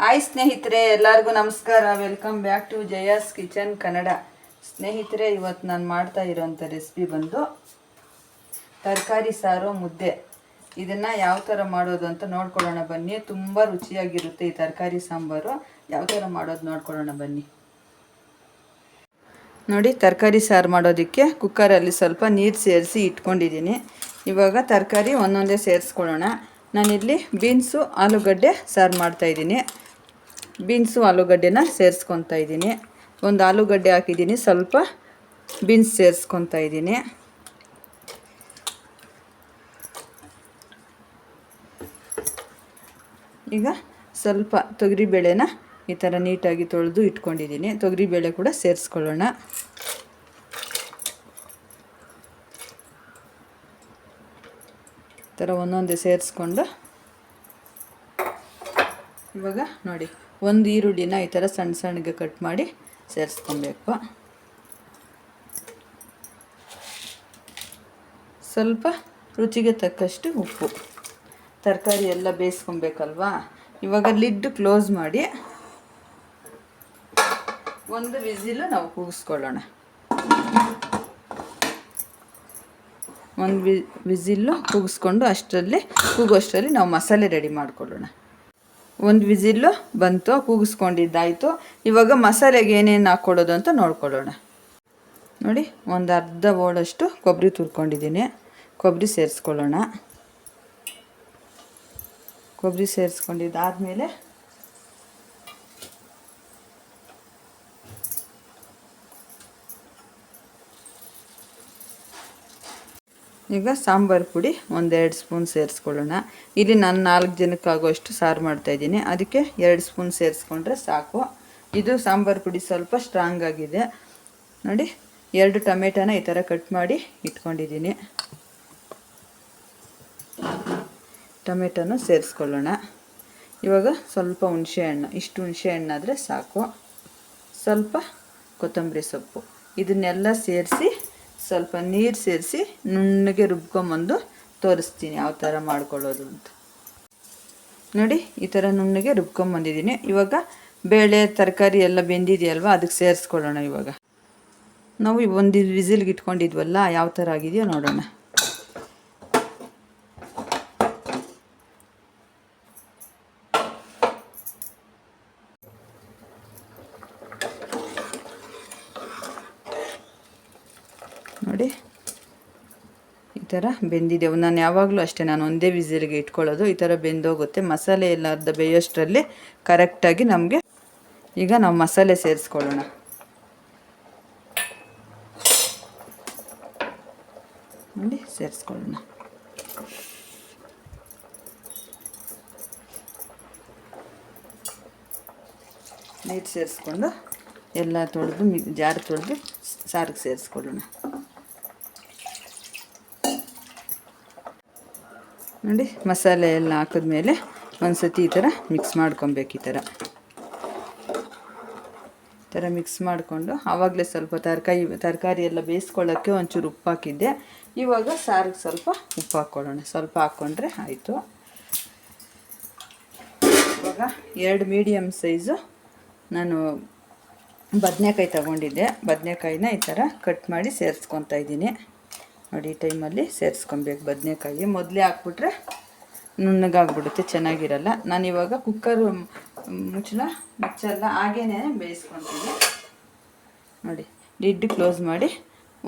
Hi ಸ್ನೇಹಿತರೆ, ಎಲ್ಲರಿಗೂ ನಮಸ್ಕಾರ. Welcome back to Jaya's kitchen Kannada. ಸ್ನೇಹಿತರೆ, ಇವತ್ತು ನಾನು ಮಾಡ್ತಾ ಇರೋಂಥ ರೆಸಿಪಿ ಬಂದು ತರಕಾರಿ ಸಾರು ಮುದ್ದೆ. ಇದನ್ನು ಯಾವ ಥರ ಮಾಡೋದು ಅಂತ ನೋಡ್ಕೊಳ್ಳೋಣ ಬನ್ನಿ. ತುಂಬ ರುಚಿಯಾಗಿರುತ್ತೆ ಈ ತರಕಾರಿ ಸಾಂಬಾರು. ಯಾವ ಥರ ಮಾಡೋದು ನೋಡ್ಕೊಳ್ಳೋಣ ಬನ್ನಿ. ನೋಡಿ, ತರಕಾರಿ ಸಾರು ಮಾಡೋದಕ್ಕೆ ಕುಕ್ಕರಲ್ಲಿ ಸ್ವಲ್ಪ ನೀರು ಸೇರಿಸಿ ಇಟ್ಕೊಂಡಿದ್ದೀನಿ. ಇವಾಗ ತರಕಾರಿ ಒಂದೊಂದೇ ಸೇರಿಸ್ಕೊಳ್ಳೋಣ. ನಾನಿಲ್ಲಿ ಬೀನ್ಸು ಆಲೂಗಡ್ಡೆ ಸಾರು ಮಾಡ್ತಾಯಿದ್ದೀನಿ. ಬೀನ್ಸು ಆಲೂಗಡ್ಡೆನ ಸೇರಿಸ್ಕೊತಾ ಇದ್ದೀನಿ. ಒಂದು ಆಲೂಗಡ್ಡೆ ಹಾಕಿದ್ದೀನಿ, ಸ್ವಲ್ಪ ಬೀನ್ಸ್ ಸೇರಿಸ್ಕೊತಾ ಇದ್ದೀನಿ. ಈಗ ಸ್ವಲ್ಪ ತೊಗರಿಬೇಳೆನ ಈ ಥರ ನೀಟಾಗಿ ತೊಳೆದು ಇಟ್ಕೊಂಡಿದ್ದೀನಿ. ತೊಗರಿಬೇಳೆ ಕೂಡ ಸೇರಿಸ್ಕೊಳ್ಳೋಣ. ಈ ಥರ ಒಂದೊಂದೇ ಸೇರಿಸ್ಕೊಂಡು ಇವಾಗ ನೋಡಿ, ಒಂದು ಈರುಳ್ಳಿನ ಈ ಥರ ಸಣ್ಣ ಸಣ್ಣಗೆ ಕಟ್ ಮಾಡಿ ಸೇರಿಸ್ಕೊಬೇಕು. ಸ್ವಲ್ಪ ರುಚಿಗೆ ತಕ್ಕಷ್ಟು ಉಪ್ಪು. ತರಕಾರಿ ಎಲ್ಲ ಬೇಯಿಸ್ಕೊಬೇಕಲ್ವಾ. ಇವಾಗ ಲಿಡ್ ಕ್ಲೋಸ್ ಮಾಡಿ ಒಂದು ವಿಸಿಲು ನಾವು ಕೂಗಿಸ್ಕೊಳ್ಳೋಣ. ಒಂದು ವಿಸಿಲ್ಲು ಕೂಗಿಸ್ಕೊಂಡು ಕೂಗೋಷ್ಟರಲ್ಲಿ ನಾವು ಮಸಾಲೆ ರೆಡಿ ಮಾಡ್ಕೊಳ್ಳೋಣ. ಒಂದು ವಿಸಿಲ್ಲು ಬಂತು, ಕೂಗಿಸ್ಕೊಂಡಿದ್ದಾಯಿತು. ಇವಾಗ ಮಸಾಲೆಗೆ ಏನೇನು ಹಾಕ್ಕೊಳ್ಳೋದು ಅಂತ ನೋಡ್ಕೊಳ್ಳೋಣ. ನೋಡಿ, ಒಂದು ಅರ್ಧ ಓಳಷ್ಟು ಕೊಬ್ಬರಿ ತುರ್ಕೊಂಡಿದ್ದೀನಿ. ಕೊಬ್ಬರಿ ಸೇರಿಸ್ಕೊಳ್ಳೋಣ. ಕೊಬ್ಬರಿ ಸೇರಿಸ್ಕೊಂಡಿದ್ದಾದಮೇಲೆ ಈಗ ಸಾಂಬಾರು ಪುಡಿ 1-2 ಸ್ಪೂನ್ ಸೇರಿಸ್ಕೊಳ್ಳೋಣ. ಇಲ್ಲಿ ನಾನು 4 ಜನಕ್ಕಾಗುವಷ್ಟು ಸಾರು ಮಾಡ್ತಾಯಿದ್ದೀನಿ, ಅದಕ್ಕೆ 2 ಸ್ಪೂನ್ ಸೇರಿಸ್ಕೊಂಡ್ರೆ ಸಾಕು. ಇದು ಸಾಂಬಾರು ಪುಡಿ ಸ್ವಲ್ಪ ಸ್ಟ್ರಾಂಗ್ ಆಗಿದೆ. ನೋಡಿ, 2 ಟೊಮೆಟೊನ ಈ ಥರ ಕಟ್ ಮಾಡಿ ಇಟ್ಕೊಂಡಿದ್ದೀನಿ. ಟೊಮೆಟೊನ ಸೇರಿಸ್ಕೊಳ್ಳೋಣ. ಇವಾಗ ಸ್ವಲ್ಪ ಹುಣಸೆಹಣ್ಣು, ಇಷ್ಟು ಹುಣಸೆಹಣ್ಣಾದರೆ ಸಾಕು. ಸ್ವಲ್ಪ ಕೊತ್ತಂಬರಿ ಸೊಪ್ಪು, ಇದನ್ನೆಲ್ಲ ಸೇರಿಸಿ ಸ್ವಲ್ಪ ನೀರು ಸೇರಿಸಿ ನುಣ್ಣಗೆ ರುಬ್ಕೊಂಬಂದು ತೋರಿಸ್ತೀನಿ ಯಾವ ಥರ ಮಾಡ್ಕೊಳ್ಳೋದು ಅಂತ. ನೋಡಿ, ಈ ಥರ ನುಣ್ಣಗೆ ರುಬ್ಕೊಂಬಂದಿದ್ದೀನಿ. ಇವಾಗ ಬೇಳೆ ತರಕಾರಿ ಎಲ್ಲ ಬೆಂದಿದೆಯಲ್ವ, ಅದಕ್ಕೆ ಸೇರಿಸ್ಕೊಳ್ಳೋಣ. ಇವಾಗ ನಾವು ಒಂದು ವಿಸಿಲ್ಗೆ ಇಟ್ಕೊಂಡಿದ್ವಲ್ಲ, ಯಾವ ಥರ ಆಗಿದೆಯೋ ನೋಡೋಣ. ನೋಡಿ, ಈ ಥರ ಬೆಂದಿದೆ. ನಾನು ಯಾವಾಗಲೂ ಅಷ್ಟೇ, ನಾನು ಒಂದೇ ವಿಸಿಲ್ಗೆ ಇಟ್ಕೊಳ್ಳೋದು. ಈ ಥರ ಬೆಂದೋಗುತ್ತೆ. ಮಸಾಲೆ ಎಲ್ಲ ಅರ್ಧ ಬೇಯೋಷ್ಟರಲ್ಲಿ ಕರೆಕ್ಟಾಗಿ ನಮಗೆ. ಈಗ ನಾವು ಮಸಾಲೆ ಸೇರಿಸ್ಕೊಳ್ಳೋಣ. ನೋಡಿ, ಸೇರಿಸ್ಕೊಳ್ಳೋಣ. ನೀರು ಸೇರಿಸ್ಕೊಂಡು ಎಲ್ಲ ತೊಳೆದು ಜಾರು ತೊಳೆದು ಸಾರಿಗೆ ಸೇರಿಸ್ಕೊಳ್ಳೋಣ. ನೋಡಿ, ಮಸಾಲೆ ಎಲ್ಲ ಹಾಕಿದ್ಮೇಲೆ ಒಂದು ಸತಿ ಈ ಥರ ಮಿಕ್ಸ್ ಮಾಡ್ಕೊಬೇಕು. ಈ ಥರ ಮಿಕ್ಸ್ ಮಾಡಿಕೊಂಡು ಆವಾಗಲೇ ಸ್ವಲ್ಪ ತರಕಾರಿ ಎಲ್ಲ ಬೇಯಿಸ್ಕೊಳ್ಳೋಕ್ಕೆ ಒಂಚೂರು ಉಪ್ಪು ಹಾಕಿದ್ದೆ. ಇವಾಗ ಸಾರಿಗೆ ಸ್ವಲ್ಪ ಉಪ್ಪು ಹಾಕ್ಕೊಳ್ಳೋಣ. ಸ್ವಲ್ಪ ಹಾಕ್ಕೊಂಡ್ರೆ ಆಯಿತು. ಇವಾಗ 2 ಮೀಡಿಯಮ್ ಸೈಜು ನಾನು ಬದನೆಕಾಯಿ ತಗೊಂಡಿದ್ದೆ. ಬದನೆಕಾಯಿನ ಈ ಥರ ಕಟ್ ಮಾಡಿ ಸೇರಿಸ್ಕೊತಾ ಇದ್ದೀನಿ. ನೋಡಿ, ಈ ಟೈಮಲ್ಲಿ ಸೇರಿಸ್ಕೊಬೇಕು. ಬದನೆಕಾಯಿ ಮೊದಲೇ ಹಾಕ್ಬಿಟ್ರೆ ನುಣ್ಣಗಾಗ್ಬಿಡುತ್ತೆ, ಚೆನ್ನಾಗಿರಲ್ಲ. ನಾನಿವಾಗ ಕುಕ್ಕರ್ ಮುಚ್ಚಲ್ಲ, ಹಾಗೇ ಬೇಯಿಸ್ಕೊತೀನಿ. ನೋಡಿ, ಲಿಡ್ ಕ್ಲೋಸ್ ಮಾಡಿ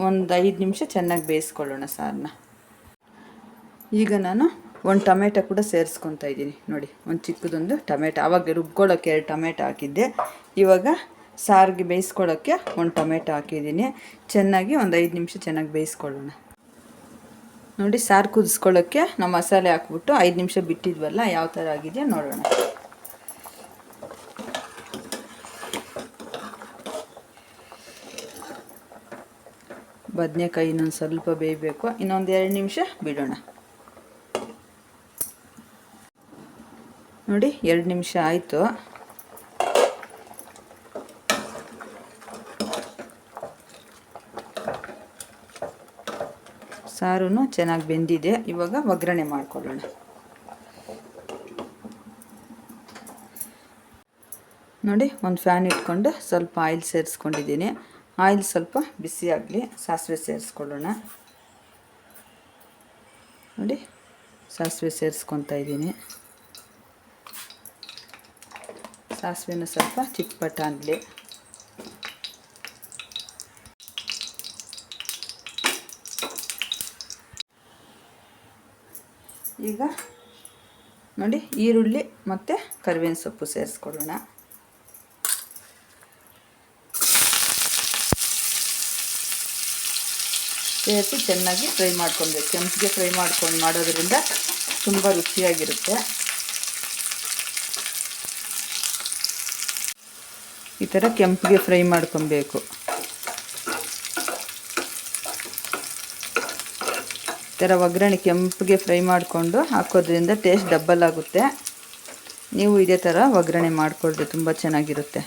ಒಂದು 5 ನಿಮಿಷ ಚೆನ್ನಾಗಿ ಬೇಯಿಸ್ಕೊಳ್ಳೋಣ ಸಾರನ್ನ. ಈಗ ನಾನು ಒಂದು ಟೊಮೆಟೊ ಕೂಡ ಸೇರಿಸ್ಕೊತಾ ಇದ್ದೀನಿ. ನೋಡಿ, ಒಂದು ಚಿಕ್ಕದೊಂದು ಟೊಮೆಟೊ. ಆವಾಗ ರುಬ್ಕೊಳ್ಳೋಕ್ಕೆ 2 ಟೊಮೆಟೊ ಹಾಕಿದ್ದೆ. ಇವಾಗ ಸಾರಿಗೆ ಬೇಯಿಸ್ಕೊಳ್ಳೋಕ್ಕೆ 1 ಟೊಮೆಟೊ ಹಾಕಿದ್ದೀನಿ. ಚೆನ್ನಾಗಿ ಒಂದು 5 ನಿಮಿಷ ಚೆನ್ನಾಗಿ ಬೇಯಿಸ್ಕೊಳ್ಳೋಣ. ನೋಡಿ, ಸಾರು ಕುದಿಸ್ಕೊಳ್ಳೋಕ್ಕೆ ನಾವು ಮಸಾಲೆ ಹಾಕ್ಬಿಟ್ಟು 5 ನಿಮಿಷ ಬಿಟ್ಟಿದ್ವಲ್ಲ, ಯಾವ ಥರ ಆಗಿದೆಯೋ ನೋಡೋಣ. ಬದನೆಕಾಯಿ ಇನ್ನೊಂದು ಸ್ವಲ್ಪ ಬೇಯಬೇಕು. ಇನ್ನೊಂದು 2 ನಿಮಿಷ ಬಿಡೋಣ. ನೋಡಿ, 2 ನಿಮಿಷ ಆಯಿತು. ಸಾರು ಚೆನ್ನಾಗಿ ಬೆಂದಿದೆ. ಇವಾಗ ಒಗ್ಗರಣೆ ಮಾಡ್ಕೊಳ್ಳೋಣ. ನೋಡಿ ಒಂದು ಫ್ಯಾನ್ ಇಟ್ಕೊಂಡು ಸ್ವಲ್ಪ ಆಯಿಲ್ ಸೇರಿಸ್ಕೊಂಡಿದ್ದೀನಿ. ಆಯಿಲ್ ಸ್ವಲ್ಪ ಬಿಸಿ ಆಗಲಿ, ಸಾಸಿವೆ ಸೇರಿಸ್ಕೊಳ್ಳೋಣ. ನೋಡಿ ಸಾಸಿವೆ ಸೇರಿಸ್ಕೊತಾ ಇದ್ದೀನಿ. ಸಾಸಿವೆನ ಸ್ವಲ್ಪ ಚಿಟ್ಪಟ ಅನ್ನಲಿ. ಈಗ ನೋಡಿ ಈರುಳ್ಳಿ ಮತ್ತು ಕರಿಬೇವಿನ ಸೊಪ್ಪು ಸೇರಿಸ್ಕೊಳ್ಳೋಣ. ಸೇರಿಸಿ ಚೆನ್ನಾಗಿ ಫ್ರೈ ಮಾಡ್ಕೊಬೇಕು. ಕೆಂಪಿಗೆ ಫ್ರೈ ಮಾಡ್ಕೊಂಡು ಮಾಡೋದ್ರಿಂದ ತುಂಬ ರುಚಿಯಾಗಿರುತ್ತೆ. ಈ ಥರ ಕೆಂಪಿಗೆ ಫ್ರೈ ಮಾಡ್ಕೊಬೇಕು. ಈ ಥರ ಒಗ್ಗರಣೆ ಕೆಂಪಿಗೆ ಫ್ರೈ ಮಾಡಿಕೊಂಡು ಹಾಕೋದ್ರಿಂದ ಟೇಸ್ಟ್ ಡಬ್ಬಲ್ ಆಗುತ್ತೆ. ನೀವು ಇದೇ ಥರ ಒಗ್ಗರಣೆ ಮಾಡಿಕೊಳ್ಳಿ, ತುಂಬ ಚೆನ್ನಾಗಿರುತ್ತೆ.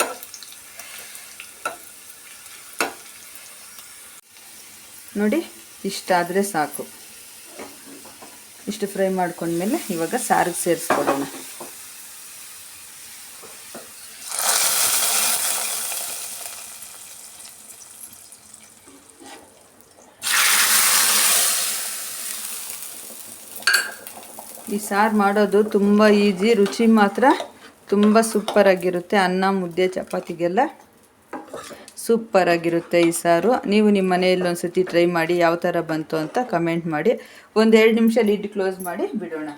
ನೋಡಿ ಇಷ್ಟಾದರೆ ಸಾಕು. ಇಷ್ಟು ಫ್ರೈ ಮಾಡ್ಕೊಂಡ್ಮೇಲೆ ಇವಾಗ ಸಾರಿಗೆ ಸೇರಿಸ್ಕೊಳ್ಳೋಣ. ಈ ಸಾರು ಮಾಡೋದು ತುಂಬ ಈಜಿ, ರುಚಿ ಮಾತ್ರ ತುಂಬ ಸೂಪರಾಗಿರುತ್ತೆ. ಅನ್ನ ಮುದ್ದೆ ಚಪಾತಿಗೆಲ್ಲ ಸೂಪರಾಗಿರುತ್ತೆ ಈ ಸಾರು. ನೀವು ನಿಮ್ಮ ಮನೆಯಲ್ಲಿ ಒಂದು ಸತಿ ಟ್ರೈ ಮಾಡಿ ಯಾವ ಥರ ಬಂತು ಅಂತ ಕಮೆಂಟ್ ಮಾಡಿ. ಒಂದು 2 ನಿಮಿಷ ಲಿಡ್ ಕ್ಲೋಸ್ ಮಾಡಿ ಬಿಡೋಣ.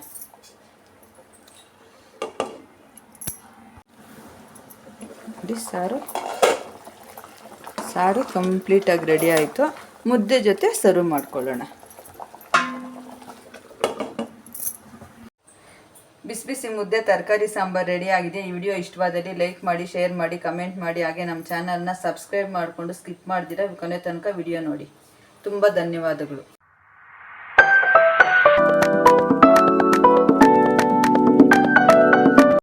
ನೋಡಿ ಸಾರು ಕಂಪ್ಲೀಟಾಗಿ ರೆಡಿ ಆಯಿತು. ಮುದ್ದೆ ಜೊತೆ ಸರ್ವ್ ಮಾಡ್ಕೊಳ್ಳೋಣ. ಬಿಸಿ ಬಿಸಿ ಮುದ್ದೆ ತರಕಾರಿ ಸಾಂಬಾರು ರೆಡಿ ಆಗಿದೆ. ಈ ವಿಡಿಯೋ ಇಷ್ಟವಾದಲ್ಲಿ ಲೈಕ್ ಮಾಡಿ, ಶೇರ್ ಮಾಡಿ, ಕಮೆಂಟ್ ಮಾಡಿ. ಹಾಗೆ ನಮ್ಮ ಚಾನಲ್ನ ಸಬ್ಸ್ಕ್ರೈಬ್ ಮಾಡಿಕೊಂಡು ಸ್ಕಿಪ್ ಮಾಡ್ದಿರ ಕೊನೆ ತನಕ ವಿಡಿಯೋ ನೋಡಿ. ತುಂಬ ಧನ್ಯವಾದಗಳು.